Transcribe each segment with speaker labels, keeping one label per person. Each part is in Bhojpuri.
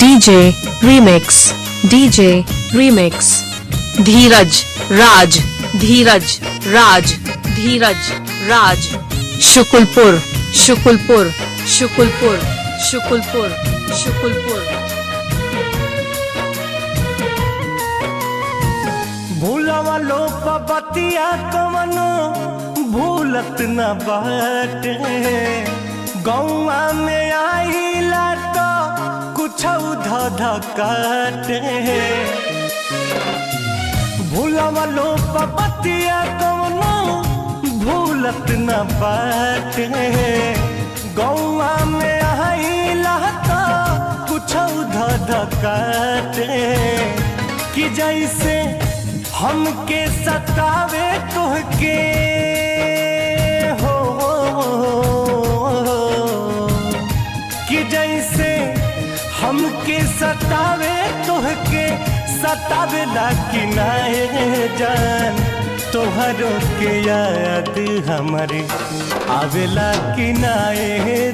Speaker 1: DJ remix, DJ remix. Dheeraj Raj, Dheeraj Raj, Dheeraj Raj. Shukulpur, Shukulpur, Shukulpur, Shukulpur, Shukulpur.
Speaker 2: भूलवा लो बतिया कवनो भूलत न बाटे। गौआ में आइला तो कुछ धध काटे। भूलवा लो बतिया कवनो भूलत न बाटे। गौआ में आइला तो कुछ धध काटे। कि जैसे हमके सतावे तुहके हो, कि जैसे हमके सतावे तुहके सतावे ला कि नाए जान। तोहरो के याद हमारे आवेला कि नाए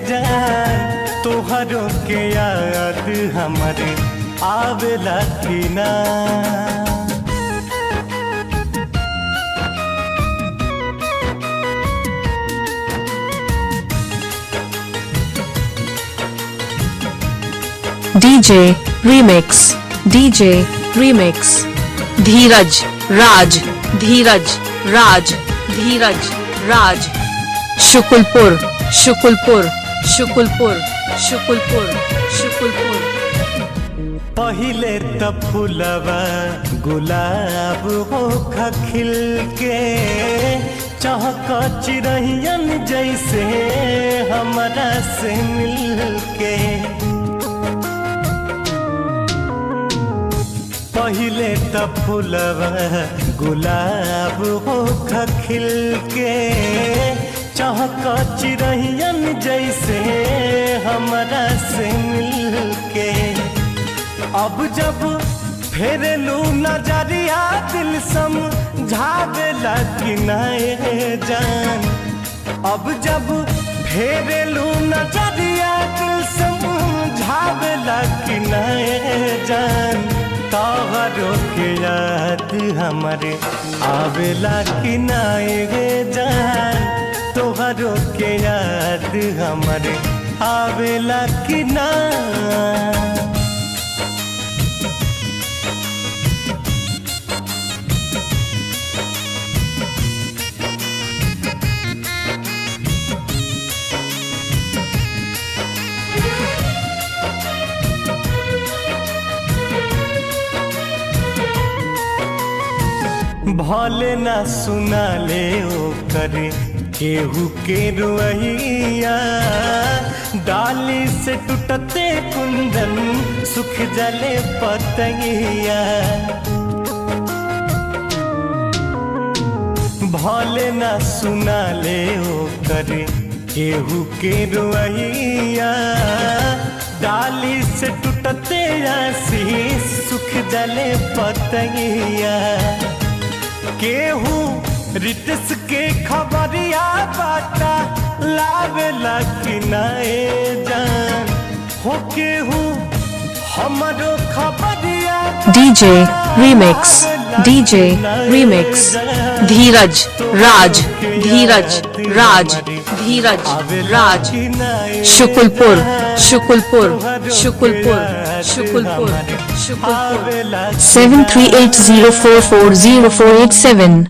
Speaker 2: जान। तोहरो के याद हमारे आवेला कि ना।
Speaker 1: DJ remix, DJ remix. Dheeraj Raj, Dheeraj Raj, Dheeraj Raj. Shukulpur, Shukulpur, Shukulpur, Shukulpur, Shukulpur.
Speaker 2: पहिले त फूलवा गुलाब होखा खिल के। चहक चिरहियन जैसे हमरा से मिल के। पहिले त फूलवा गुलाब होखा खिल के। चहक चिरहियन जैसे हमरा से मिल के। अब जब फेरलू नजरिया दिल समझावेला कि नाए जान। अब जब फेरलू नजरिया दिल समझावेला कि नाए जान। तोहरो के याद हमारे आवेला कि नाए जान। तोहरो के याद हमारे आवेला कि ना। भले ना सुना ले ओ करे केहू के रुइया। डाली से टूटते कुंदन सुख जले पतैया। भले ना सुना ले ओ करे केहू के रुइया। डाली से टूटते आशीष सुख जले पतैया। केहू रितस के खबरिया बाटा लावेला कि नाए जान। हो केहू हमरो खबरिया।
Speaker 1: DJ remix, DJ remix. Dheeraj Raj, Dheeraj Raj, Dheeraj Raj. Shukulpur, Shukulpur, Shukulpur, Shukulpur, Shukulpur. 7380440487